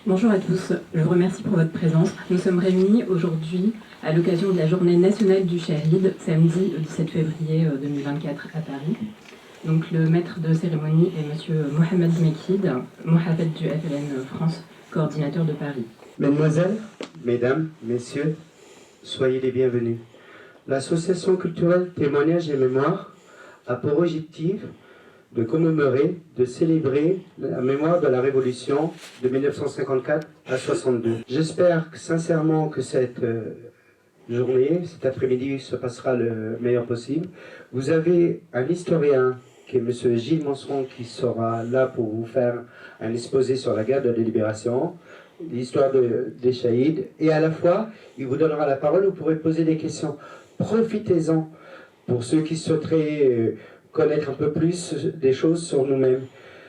Bonjour à tous, je vous remercie pour votre présence. Nous sommes réunis aujourd'hui à l'occasion de la journée nationale du Shahid, samedi 17 février 2024 à Paris. Donc le maître de cérémonie est M. Mohamed Mekid, Mohamed du FLN France, coordinateur de Paris. Mesdemoiselles, Mesdames, Messieurs, soyez les bienvenus. L'association culturelle Témoignages et Mémoire a pour objectif de commémorer, de célébrer la mémoire de la Révolution de 1954 à 62. J'espère sincèrement que cette journée, cet après-midi, se passera le meilleur possible. Vous avez un historien qui est M. Gilles Monceron qui sera là pour vous faire un exposé sur la guerre de la libération, l'histoire des Shahids, et à la fois, il vous donnera la parole, vous pourrez poser des questions. Profitez-en pour ceux qui souhaiteraient connaître un peu plus des choses sur nous-mêmes.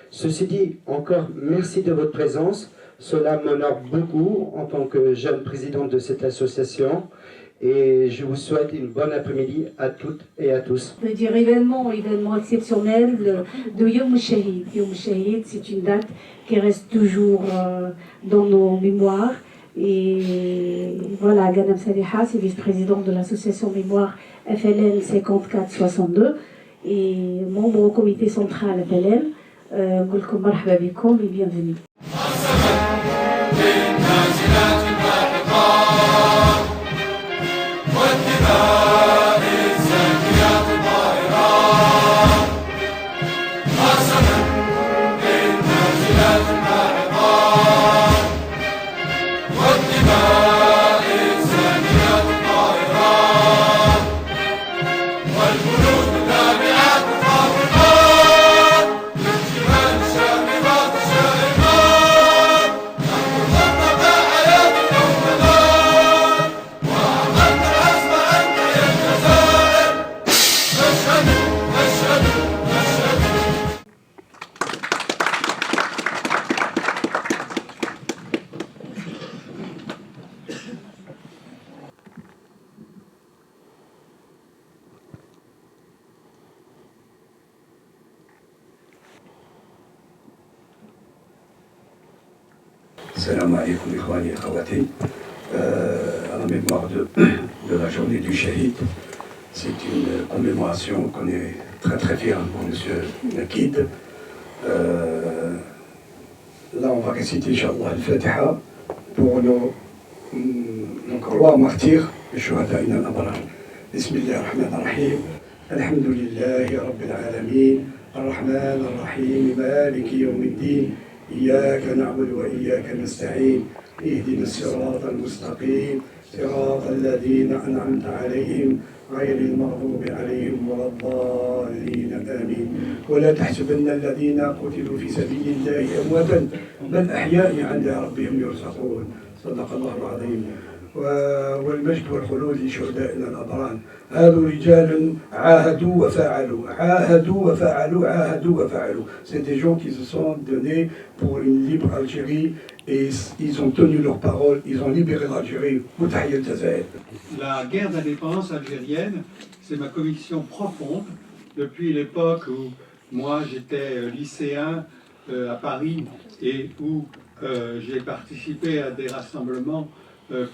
Ceci dit, encore merci de votre présence. Cela m'honore beaucoup en tant que jeune président de cette association. Et je vous souhaite une bonne après-midi à toutes et à tous. Je veux dire événement exceptionnel de Yom Shahid. Yom Shahid, c'est une date qui reste toujours dans nos mémoires. Et voilà, Ghanem Saliha, c'est vice-président de l'association Mémoire FLN 54-62 et membre au comité central FLN. Goulkoum marhaba bikoum et bienvenue. Salam alaikum, ikhwani et akhawati. À la mémoire de la journée du Shahid, c'est une commémoration qu'on est très très fiers pour M. Nakid. Là, on va réciter, Inch'Allah, al-Fatiha pour nos rois martyrs, les Shuhadaïna al-Abrar. Bismillah ar-Rahman ar-Rahim. Alhamdulillahi Rabbil Alamin. Ar-Rahman ar-Rahim. Maliki yawmiddin. إياك نعبد وإياك نستعين اهدنا الصراط المستقيم صراط الذين أنعمت عليهم غير المغضوب عليهم ولا الضالين آمين ولا تحسبن الذين قتلوا في سبيل الله أمواتا بل أحياء عند ربهم يرزقون صدق الله العظيم والمجد والخلود لشهدائنا الأبرار هذو رجال عاهدوا وفعلوا عاهدوا وفعلوا عاهدوا وفعلوا. C'est des gens qui se sont donnés pour une libre Algérie et ils ont tenu leur parole, ils ont libéré l'Algérie. La guerre d'indépendance algérienne, c'est ma conviction profonde depuis l'époque où moi j'étais lycéen à Paris et où j'ai participé à des rassemblements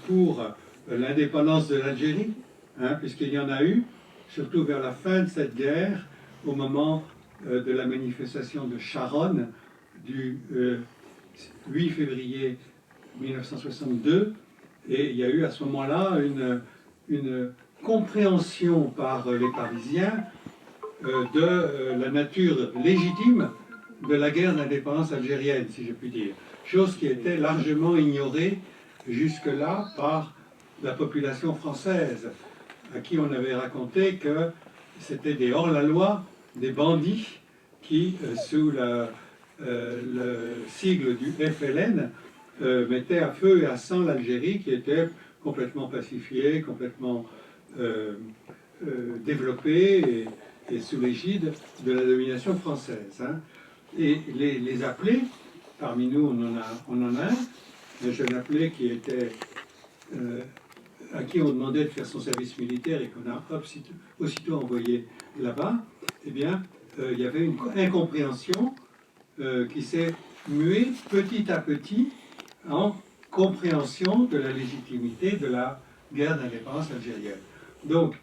pour l'indépendance de l'Algérie, puisqu'il y en a eu, surtout vers la fin de cette guerre, au moment de la manifestation de Charonne du 8 février 1962, et il y a eu à ce moment-là une compréhension par les Parisiens de la nature légitime de la guerre d'indépendance algérienne, si je puis dire, chose qui était largement ignorée jusque-là par la population française, à qui on avait raconté que c'était des hors-la-loi, des bandits qui, sous le sigle du FLN, mettaient à feu et à sang l'Algérie, qui était complètement pacifiée, complètement développée et sous l'égide de la domination française. Et les appelés, parmi nous on en a un jeune appelé qui était, à qui on demandait de faire son service militaire et qu'on a aussitôt envoyé là-bas, eh bien, il y avait une incompréhension qui s'est muée petit à petit en compréhension de la légitimité de la guerre d'indépendance algérienne. Donc,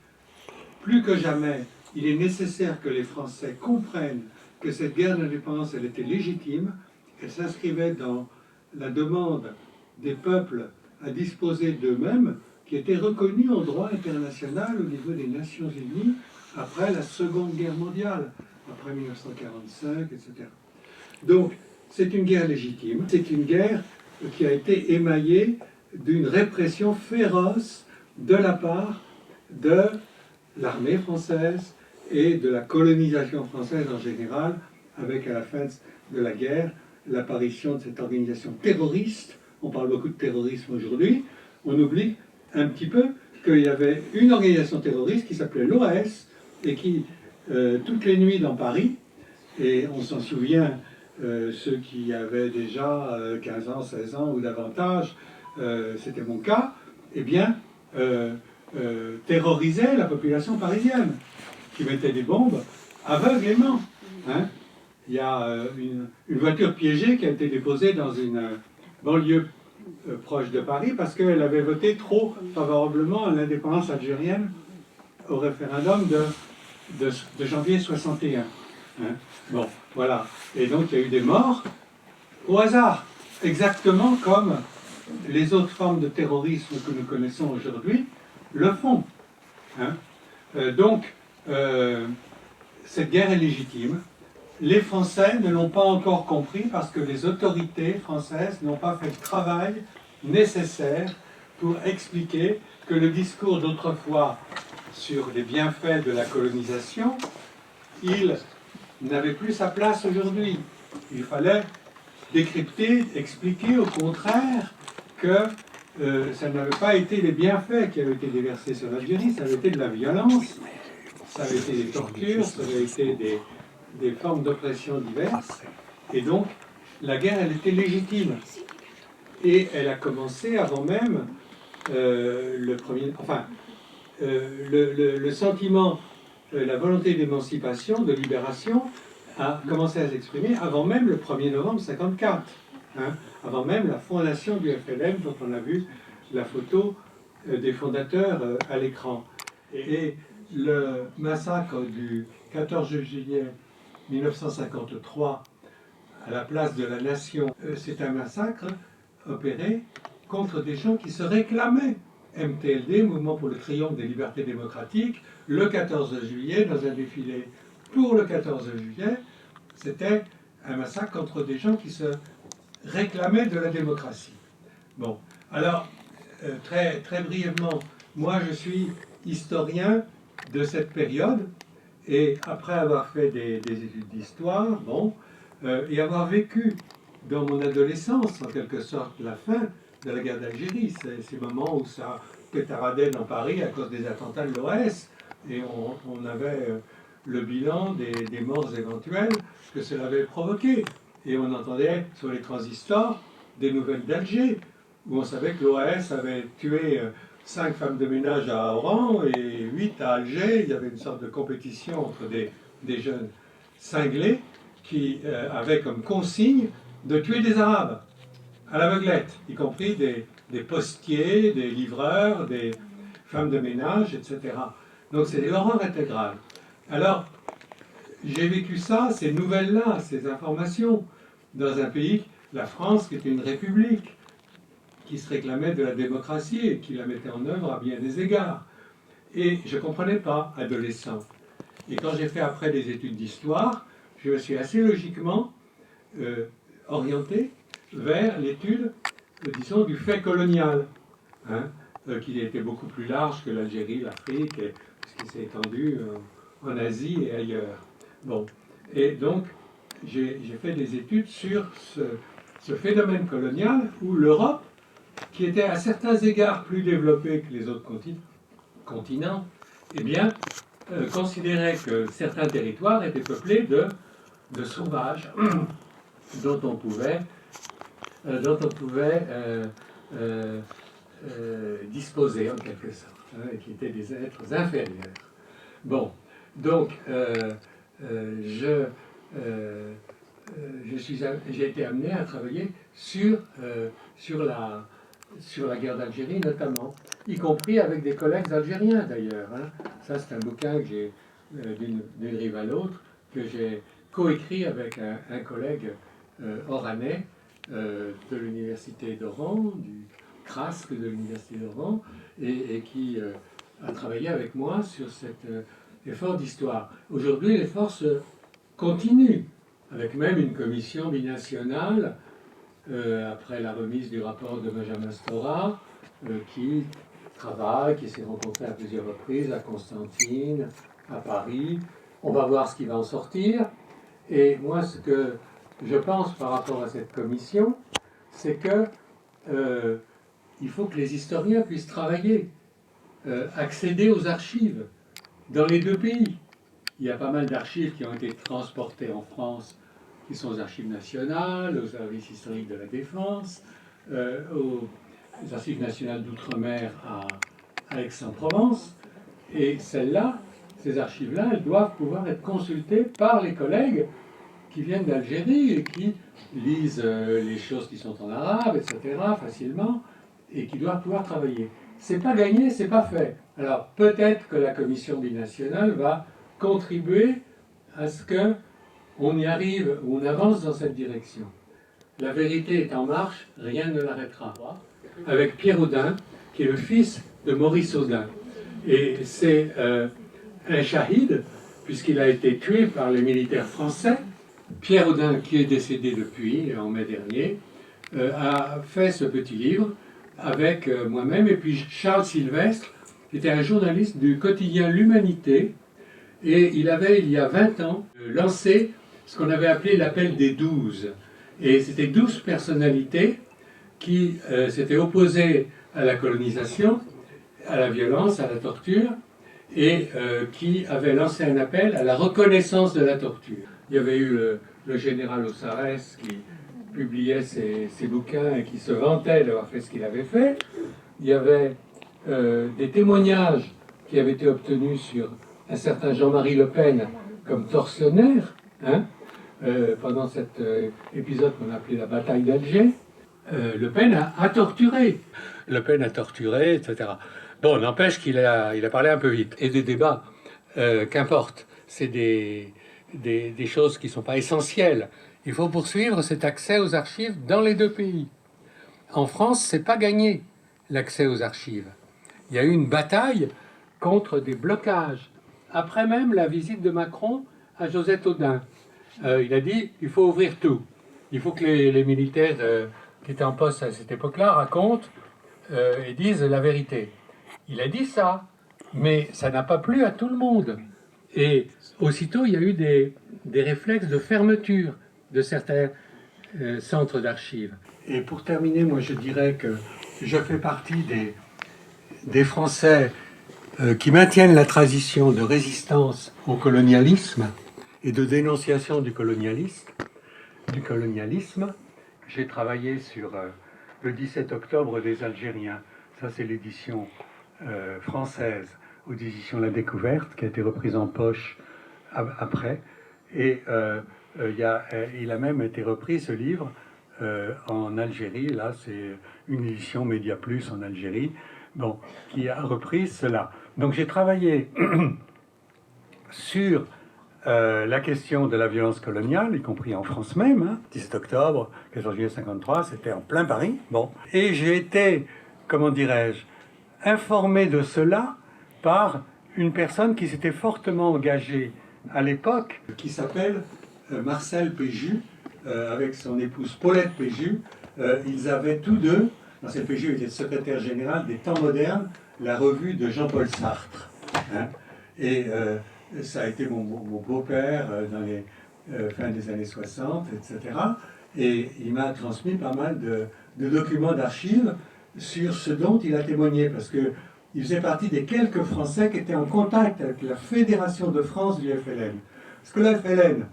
plus que jamais, il est nécessaire que les Français comprennent que cette guerre d'indépendance, elle était légitime, qu'elle s'inscrivait dans la demande des peuples à disposer d'eux-mêmes, qui était reconnue en droit international au niveau des Nations Unies après la Seconde Guerre mondiale, après 1945, etc. Donc, c'est une guerre légitime, c'est une guerre qui a été émaillée d'une répression féroce de la part de l'armée française et de la colonisation française en général, avec à la fin de la guerre l'apparition de cette organisation terroriste. On parle beaucoup de terrorisme aujourd'hui, on oublie un petit peu qu'il y avait une organisation terroriste qui s'appelait l'OAS et qui, toutes les nuits dans Paris, et on s'en souvient, ceux qui avaient déjà 15 ans, 16 ans ou davantage, c'était mon cas, eh bien, terrorisaient la population parisienne, qui mettait des bombes aveuglément. Hein. Il y a une voiture piégée qui a été déposée dans une banlieue proche de Paris parce qu'elle avait voté trop favorablement à l'indépendance algérienne au référendum de janvier 61. Hein. Bon, voilà. Et donc il y a eu des morts au hasard, exactement comme les autres formes de terrorisme que nous connaissons aujourd'hui le font. Hein. Donc, cette guerre est légitime. Les Français ne l'ont pas encore compris parce que les autorités françaises n'ont pas fait le travail nécessaire pour expliquer que le discours d'autrefois sur les bienfaits de la colonisation, il n'avait plus sa place aujourd'hui. Il fallait décrypter, expliquer au contraire que ça n'avait pas été les bienfaits qui avaient été déversés sur l'Algérie, ça avait été de la violence, ça avait été des tortures, ça avait été des formes d'oppression diverses. Et donc, la guerre, elle était légitime. Et elle a commencé avant même le premier... Enfin, le sentiment, la volonté d'émancipation, de libération, a commencé à s'exprimer avant même le 1er novembre 1954. Hein, avant même la fondation du FLN, dont on a vu la photo des fondateurs à l'écran. Et le massacre du 14 juillet 1953 à la place de la Nation, c'est un massacre opéré contre des gens qui se réclamaient. MTLD, Mouvement pour le triomphe des libertés démocratiques, le 14 juillet, dans un défilé pour le 14 juillet, c'était un massacre contre des gens qui se réclamaient de la démocratie. Bon, alors, très brièvement, moi je suis historien de cette période, et après avoir fait des études d'histoire, bon, et avoir vécu dans mon adolescence, en quelque sorte, la fin de la guerre d'Algérie, ces moments où ça pétaradait dans Paris à cause des attentats de l'OS, et on avait le bilan des morts éventuelles que cela avait provoqué. Et on entendait sur les transistors des nouvelles d'Alger, où on savait que l'OAS avait tué 5 femmes de ménage à Oran et 8 à Alger. Il y avait une sorte de compétition entre des jeunes cinglés qui avaient comme consigne de tuer des Arabes à l'aveuglette, y compris des postiers, des livreurs, des femmes de ménage, etc. Donc c'est l'horreur intégrale. Alors, j'ai vécu ça, ces nouvelles-là, ces informations, dans un pays, la France, qui était une république, qui se réclamait de la démocratie et qui la mettait en œuvre à bien des égards. Et je ne comprenais pas, adolescent. Et quand j'ai fait après des études d'histoire, je me suis assez logiquement orienté vers l'étude, disons, du fait colonial, hein, qui était beaucoup plus large que l'Algérie, l'Afrique, ce qui s'est étendu en Asie et ailleurs. Bon. Et donc, j'ai fait des études sur ce phénomène colonial où l'Europe, qui était à certains égards plus développée que les autres continents, eh bien, considérait que certains territoires étaient peuplés de sauvages dont on pouvait disposer en quelque sorte, hein, et qui étaient des êtres inférieurs. Bon, donc j'ai été amené à travailler sur la guerre d'Algérie notamment, y compris avec des collègues algériens d'ailleurs. Hein. Ça, c'est un bouquin que j'ai, d'une rive à l'autre, que j'ai coécrit avec un collègue oranais de l'université d'Oran, du CRASC de l'université d'Oran, et qui a travaillé avec moi sur cet effort d'histoire. Aujourd'hui, l'effort se continue, avec même une commission binationale, après la remise du rapport de Benjamin Stora, qui travaille, qui s'est rencontré à plusieurs reprises à Constantine, à Paris. On va voir ce qui va en sortir. Et moi, ce que je pense par rapport à cette commission, c'est que il faut que les historiens puissent travailler, accéder aux archives dans les deux pays. Il y a pas mal d'archives qui ont été transportées en France, qui sont aux archives nationales, aux services historiques de la Défense, aux archives nationales d'outre-mer à Aix-en-Provence. Et celles-là, ces archives-là, elles doivent pouvoir être consultées par les collègues qui viennent d'Algérie et qui lisent les choses qui sont en arabe, etc., facilement, et qui doivent pouvoir travailler. C'est pas gagné, c'est pas fait. Alors peut-être que la commission binationale va contribuer à ce que on y arrive, ou on avance dans cette direction. La vérité est en marche, rien ne l'arrêtera. Avec Pierre Oudin, qui est le fils de Maurice Oudin. Et c'est un shahid, puisqu'il a été tué par les militaires français. Pierre Oudin, qui est décédé depuis, en mai dernier, a fait ce petit livre avec moi-même, et puis Charles Sylvestre, qui était un journaliste du quotidien L'Humanité, et il avait, il y a 20 ans, lancé ce qu'on avait appelé l'appel des 12. Et c'était 12 personnalités qui s'étaient opposées à la colonisation, à la violence, à la torture, et qui avaient lancé un appel à la reconnaissance de la torture. Il y avait eu le général Ossarès qui publiait ses bouquins et qui se vantait d'avoir fait ce qu'il avait fait. Il y avait des témoignages qui avaient été obtenus sur un certain Jean-Marie Le Pen comme tortionnaire, hein, pendant cet épisode qu'on appelait la bataille d'Alger. Le Pen a torturé. Le Pen a torturé, etc. Bon, n'empêche qu'il a parlé un peu vite. Et des débats, qu'importe, c'est des choses qui ne sont pas essentielles. Il faut poursuivre cet accès aux archives dans les deux pays. En France, c'est pas gagné, l'accès aux archives. Il y a eu une bataille contre des blocages. Après même la visite de Macron à Josette Audin, il a dit il faut ouvrir tout. Il faut que les militaires qui étaient en poste à cette époque-là racontent et disent la vérité. Il a dit ça, mais ça n'a pas plu à tout le monde. Et aussitôt, il y a eu des réflexes de fermeture de certains centres d'archives. Et pour terminer, moi je dirais que je fais partie des Français qui maintiennent la tradition de résistance au colonialisme et de dénonciation du colonialisme. J'ai travaillé sur le 17 octobre des Algériens. Ça, c'est l'édition française aux éditions La Découverte, qui a été reprise en poche après. Et il a même été repris, ce livre, en Algérie. Là, c'est une édition Média Plus en Algérie, bon, qui a repris cela. Donc j'ai travaillé sur la question de la violence coloniale, y compris en France même, hein, 17 octobre, 14 juillet 53, c'était en plein Paris. Bon. Et j'ai été, comment dirais-je, informé de cela par une personne qui s'était fortement engagée à l'époque, qui s'appelle Marcel Péju, avec son épouse Paulette Péju. Ils avaient tous deux, Marcel Péju était secrétaire général des Temps modernes, la revue de Jean-Paul Sartre. Hein, et ça a été mon beau-père dans les fins des années 60, etc. Et il m'a transmis pas mal de documents d'archives sur ce dont il a témoigné, parce qu'il faisait partie des quelques Français qui étaient en contact avec la Fédération de France du FLN. Parce que le FLN,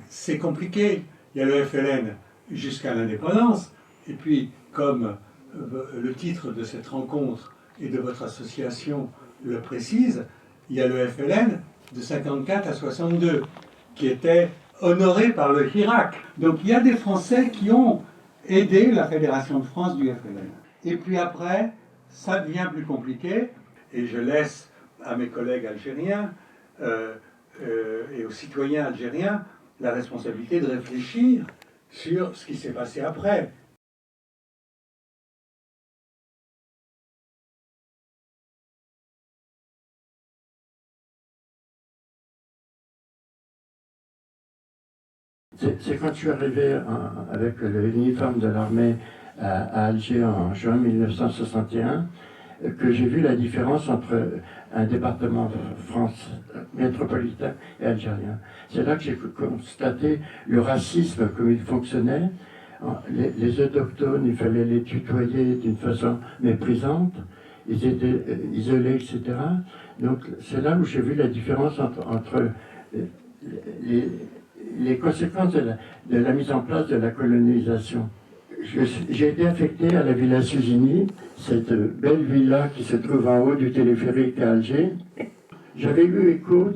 c'est compliqué. Il y a le FLN jusqu'à l'indépendance, et puis, comme le titre de cette rencontre et de votre association le précise, il y a le FLN de 54 à 62, qui était honoré par le Hirak. Donc il y a des Français qui ont aidé la Fédération de France du FLN. Et puis après, ça devient plus compliqué, et je laisse à mes collègues algériens et aux citoyens algériens la responsabilité de réfléchir sur ce qui s'est passé après. C'est quand je suis arrivé avec l'uniforme de l'armée à Alger en juin 1961 que j'ai vu la différence entre un département France métropolitain et algérien. C'est là que j'ai constaté le racisme, comme il fonctionnait. Les autochtones, il fallait les tutoyer d'une façon méprisante, ils étaient isolés, etc. Donc c'est là où j'ai vu la différence entre les conséquences de la mise en place de la colonisation. J'ai été affecté à la Villa Suzini, cette belle villa qui se trouve en haut du téléphérique à Alger. J'avais eu écho,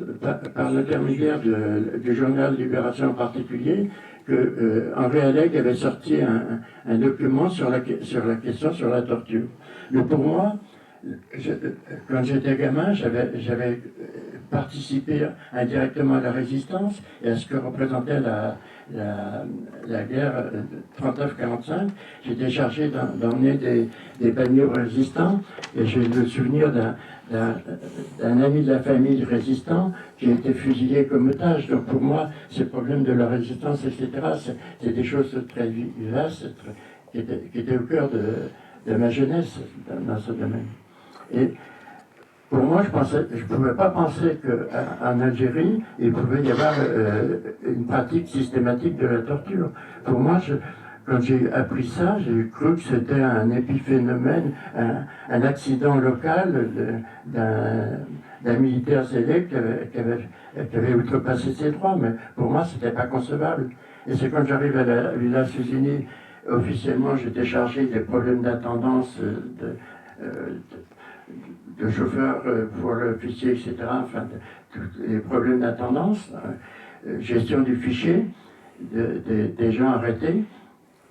par l'intermédiaire du journal Libération en particulier, que Henri Alleg avait sorti un document sur la question sur la torture. Mais pour moi, quand j'étais gamin, j'avais participé indirectement à la résistance et à ce que représentait la guerre 39-45. J'étais chargé d'emmener des paniers résistants et j'ai le souvenir d'un ami de la famille résistant qui a été fusillé comme otage. Donc pour moi, ces problèmes de la résistance, etc., c'est des choses très vivaces qui étaient au cœur de ma jeunesse dans ce domaine. Et pour moi, je ne pouvais pas penser qu'en Algérie, il pouvait y avoir une pratique systématique de la torture. Pour moi, quand j'ai appris ça, j'ai cru que c'était un épiphénomène, un accident local d'un militaire zélé qui avait outrepassé ses droits. Mais pour moi, ce n'était pas concevable. Et c'est quand j'arrive à la Villa Suzini, officiellement, j'étais chargé des problèmes d'attendance, de chauffeur pour l'officier, etc., enfin, tous les problèmes d'attendance, gestion du fichier des gens arrêtés.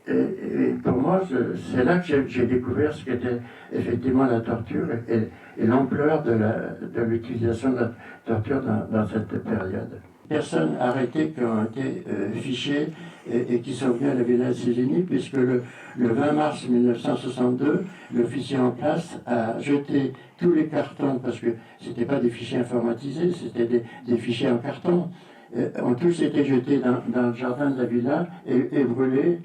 Et pour moi, c'est là que j'ai découvert ce qu'était effectivement la torture et l'ampleur de l'utilisation de la torture dans cette période. Personnes arrêtées qui ont été fichées et qui sont venues à la Villa Suzini, puisque le 20 mars 1962, l'officier en place a jeté tous les cartons, parce que ce n'étaient pas des fichiers informatisés, c'était des fichiers en carton, ont tous été jetés dans le jardin de la villa et brûlés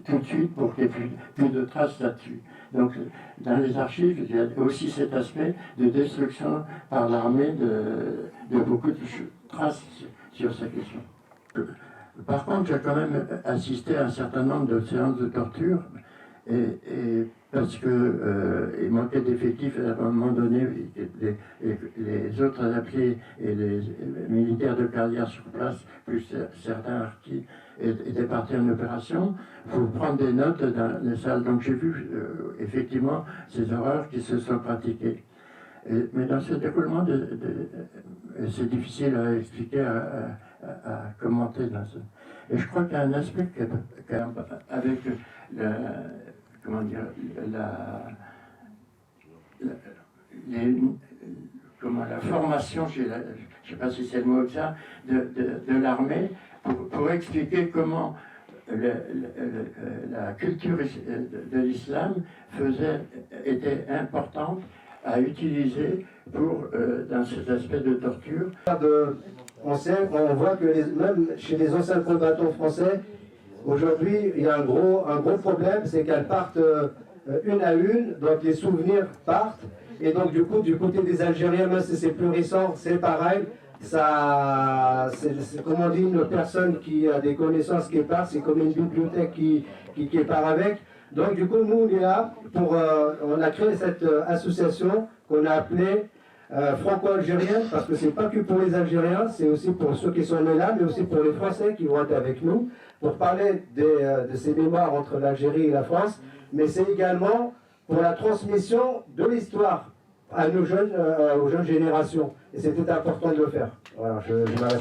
tout de suite pour qu'il n'y ait plus de traces là-dessus. Donc dans les archives, il y a aussi cet aspect de destruction par l'armée de beaucoup de traces sur cette question. Par contre, j'ai quand même assisté à un certain nombre de séances de torture, et parce qu'il manquait d'effectifs à un moment donné, les autres appelés et les militaires de carrière sur place, plus certains harkis, étaient partis en opération, pour prendre des notes dans les salles. Donc j'ai vu effectivement ces horreurs qui se sont pratiquées. Mais dans ce déroulement, c'est difficile à expliquer, à commenter. Et je crois qu'il y a un aspect avec la formation, je ne sais pas si c'est le mot exact, de l'armée, pour expliquer comment la culture de l'islam était importante à utiliser dans cet aspect de torture. On voit que même chez les anciens combattants français, aujourd'hui, il y a un gros problème, c'est qu'elles partent une à une, donc les souvenirs partent, et donc du coup, du côté des Algériens, même si c'est plus récent, c'est pareil. C'est comme on dit, une personne qui a des connaissances qui part, c'est comme une bibliothèque qui part avec. Donc du coup, nous, on est là on a créé cette association qu'on a appelée franco-algérienne, parce que c'est pas que pour les Algériens, c'est aussi pour ceux qui sont nés là, mais aussi pour les Français qui vont être avec nous, pour parler de ces mémoires entre l'Algérie et la France, mais c'est également pour la transmission de l'histoire à nos jeunes, aux jeunes générations. Et c'était important de le faire. Voilà, je m'arrête.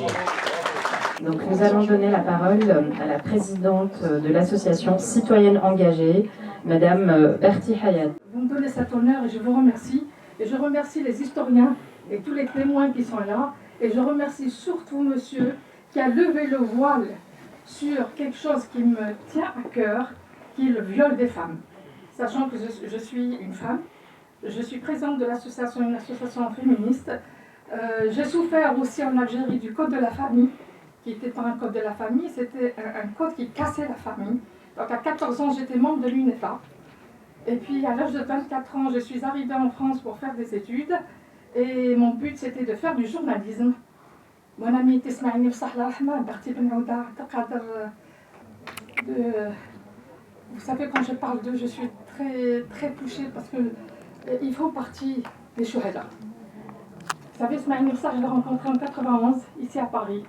Donc nous allons donner la parole à la présidente de l'association Citoyenne Engagée, Madame Berti Hayat. Vous me donnez cet honneur et je vous remercie. Et je remercie les historiens et tous les témoins qui sont là. Et je remercie surtout monsieur qui a levé le voile sur quelque chose qui me tient à cœur, qui est le viol des femmes. Sachant que je suis une femme, je suis présidente de l'association, une association féministe. J'ai souffert aussi en Algérie du code de la famille, qui n'était pas un code de la famille, c'était un code qui cassait la famille. Donc à 14 ans, j'étais membre de l'UNEFA. Et puis à l'âge de 24 ans, je suis arrivée en France pour faire des études. Et mon but, c'était de faire du journalisme. Mon ami Tismaïni Bsahlah, Berti Ben Ouda, vous savez, quand je parle d'eux, je suis très, très touchée parce qu'ils font partie des Chouhada. Vous savez, Ismaïl Moussa, je l'ai rencontré en 91, ici à Paris.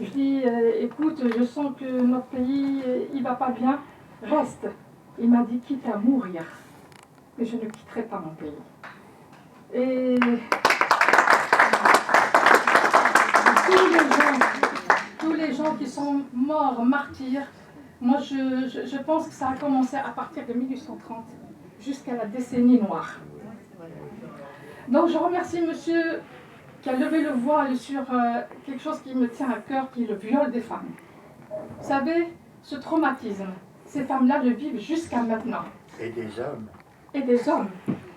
Je dis, écoute, je sens que notre pays, il va pas bien, reste. Il m'a dit, quitte à mourir, mais je ne quitterai pas mon pays. Et tous les gens qui sont morts, martyrs, moi je pense que ça a commencé à partir de 1830 jusqu'à la décennie noire. Donc je remercie monsieur qui a levé le voile sur quelque chose qui me tient à cœur, qui est le viol des femmes. Vous savez, ce traumatisme, ces femmes-là le vivent jusqu'à maintenant. Et des hommes. Et des hommes.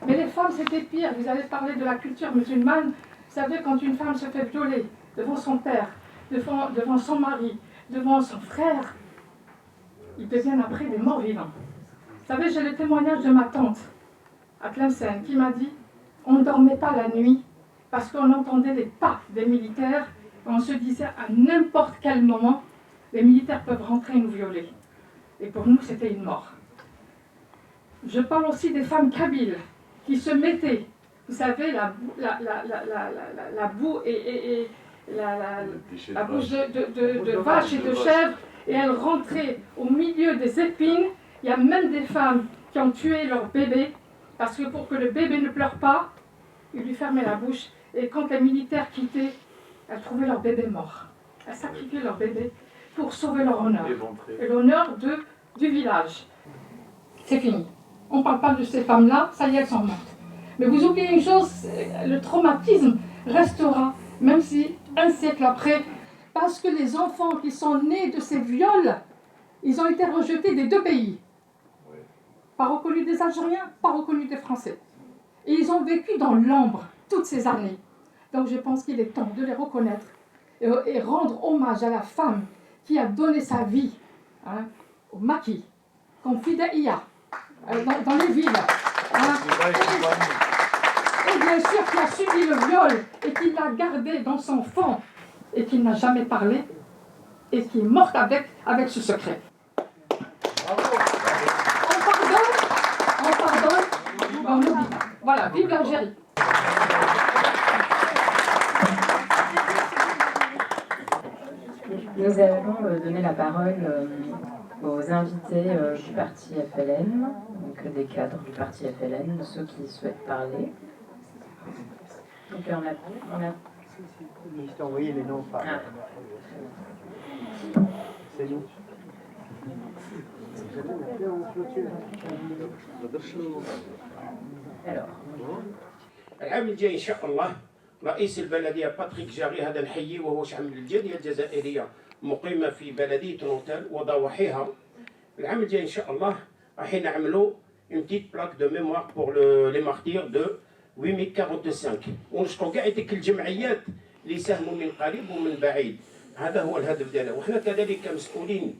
Mais les femmes, c'était pire. Vous avez parlé de la culture musulmane. Vous savez, quand une femme se fait violer devant son père, devant son mari, devant son frère, ils deviennent après des morts vivants. Vous savez, j'ai le témoignage de ma tante à Tlemcen qui m'a dit on ne dormait pas la nuit parce qu'on entendait les pas des militaires et on se disait à n'importe quel moment les militaires peuvent rentrer et nous violer. Et pour nous, c'était une mort. Je parle aussi des femmes kabyles qui se mettaient, vous savez, la boue et la bouche de vache et de chèvre, et elles rentraient au milieu des épines. Il y a même des femmes qui ont tué leur bébé, parce que pour que le bébé ne pleure pas, ils lui fermaient la bouche. Et quand les militaires quittaient, elles trouvaient leur bébé mort. Elles sacrifiaient leur bébé pour sauver leur honneur. Et l'honneur du village. C'est fini. On ne parle pas de ces femmes-là, ça y est, elles sont mortes. Mais vous oubliez une chose, le traumatisme restera, même si un siècle après, parce que les enfants qui sont nés de ces viols, ils ont été rejetés des deux pays. Pas reconnus des Algériens, pas reconnus des Français. Et ils ont vécu dans l'ombre toutes ces années. Donc je pense qu'il est temps de les reconnaître et rendre hommage à la femme qui a donné sa vie, hein, au maquis, comme Fidaïa, dans les villes. Hein, et bien sûr qui a subi le viol et qui l'a gardé dans son fond et qui n'a jamais parlé et qui est morte avec ce secret. On pardonne, on n'oublie pas. Voilà, vive l'Algérie. Nous allons donner la parole aux invités du parti FLN, donc des cadres du parti FLN, ceux qui souhaitent parler. Donc on a... Je t'ai envoyé les noms par... C'est nous. Alors... العام الجاي ان شاء الله رئيس البلديه باتريك جاري هذا نحييه وهو شعب من الجاليه الجزائريه مقيمه في بلديه نوتال وضواحيها. العام الجاي ان شاء الله راح نعملوا une petite plaque de mémoire pour les martyrs de 845 ونشكر كاع ديك الجمعيات اللي ساهموا من قريب ومن بعيد. هذا هو الهدف ديالنا وحنا كذلك كمسؤولين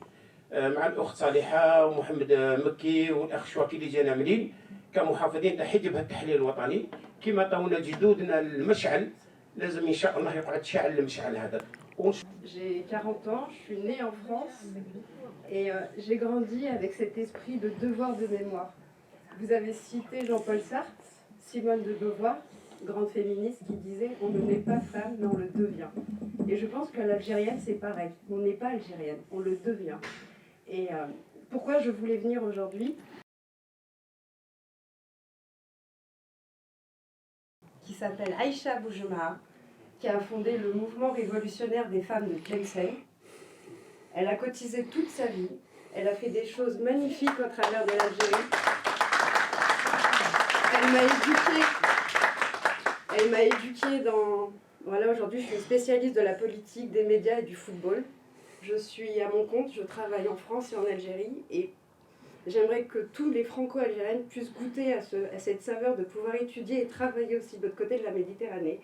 مع الاخت صالحه ومحمد مكي والاخ شواكي اللي جانا عاملين كمحافظين تاع حزب التحرير الوطني كما عطاونا جدودنا المشعل لازم ان شاء الله يقعد شاعل المشعل هذا. J'ai 40 ans, je suis née en France et j'ai grandi avec cet esprit de devoir de mémoire. Vous avez cité Jean-Paul Sartre, Simone de Beauvoir, grande féministe qui disait « on ne naît pas femme, mais on le devient ». Et je pense qu'à l'algérienne, c'est pareil. On n'est pas algérienne, on le devient. Et pourquoi je voulais venir aujourd'hui ? Qui s'appelle Aïcha Boujma, qui a fondé le mouvement révolutionnaire des femmes de Tlemcen. Elle a cotisé toute sa vie. Elle a fait des choses magnifiques au travers de l'Algérie. Elle m'a éduquée dans... Voilà, aujourd'hui, je suis spécialiste de la politique, des médias et du football. Je suis à mon compte, je travaille en France et en Algérie. Et j'aimerais que tous les franco-algériennes puissent goûter à cette saveur de pouvoir étudier et travailler aussi de l'autre côté de la Méditerranée.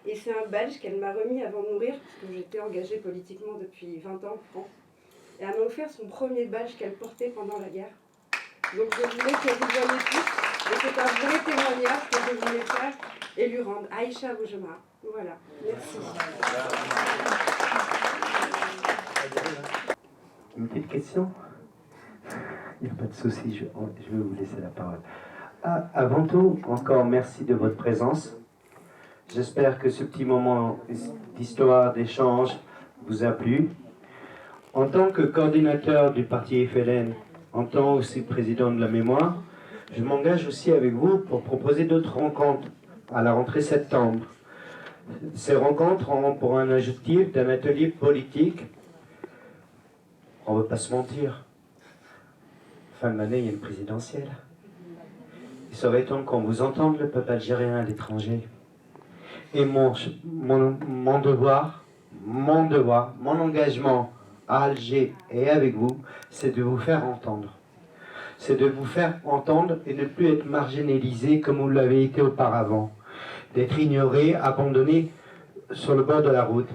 Et c'est un badge qu'elle m'a remis avant de mourir, parce que j'étais engagée politiquement depuis 20 ans en France. Et elle m'a offert son premier badge qu'elle portait pendant la guerre. Donc je voulais que vous voyez tous, et c'est un vrai témoignage que je voulais faire et lui rendre. Aïcha Boujema. Voilà, merci. Une petite question? Il n'y a pas de souci, je vais vous laisser la parole. Avant tout, encore merci de votre présence. J'espère que ce petit moment d'histoire, d'échange vous a plu. En tant que coordinateur du parti FLN, en tant aussi président de la mémoire, je m'engage aussi avec vous pour proposer d'autres rencontres à la rentrée septembre. Ces rencontres auront pour un objectif d'un atelier politique. On ne veut pas se mentir. Fin de l'année, il y a une présidentielle. Il serait temps qu'on vous entende, le peuple algérien à l'étranger. Et mon devoir, mon engagement à Alger et avec vous, c'est de vous faire entendre. C'est de vous faire entendre et ne plus être marginalisé comme vous l'avez été auparavant. D'être ignoré, abandonné sur le bord de la route.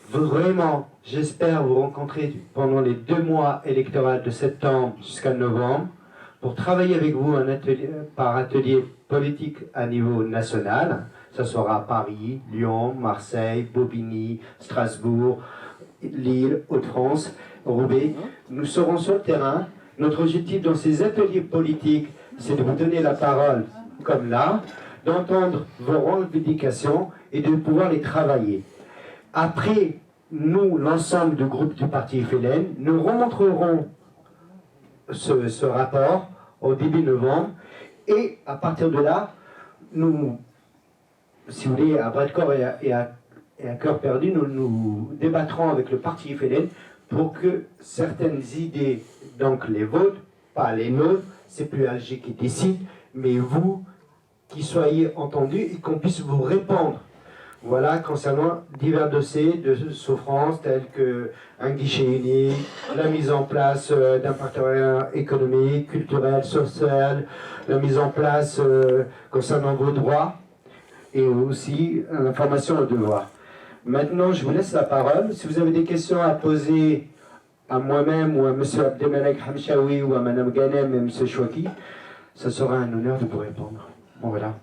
Vraiment, j'espère vous rencontrer pendant les 2 mois électoraux de septembre jusqu'à novembre pour travailler avec vous par atelier politique à niveau national. Ça sera à Paris, Lyon, Marseille, Bobigny, Strasbourg, Lille, Hauts-de-France, Roubaix. Nous serons sur le terrain. Notre objectif dans ces ateliers politiques, c'est de vous donner la parole comme là, d'entendre vos revendications et de pouvoir les travailler. Après, nous, l'ensemble du groupe du parti FLN, nous remontrerons ce rapport au début novembre et à partir de là, nous, si vous voulez, à bras-de-corps et à cœur perdu, nous débattrons avec le parti FLN pour que certaines idées, donc les vôtres, pas les nôtres, c'est plus Alger qui décide, mais vous, qui soyez entendus et qu'on puisse vous répondre. Voilà, concernant divers dossiers de souffrance tels que un guichet unique, la mise en place d'un partenariat économique, culturel, social, la mise en place concernant vos droits et aussi l'information au devoir. Maintenant, je vous laisse la parole. Si vous avez des questions à poser à moi-même ou à M. Abdelmalek Hamchaoui ou à Mme Ghanem et M. Chouaki, ce sera un honneur de vous répondre. Bon, voilà.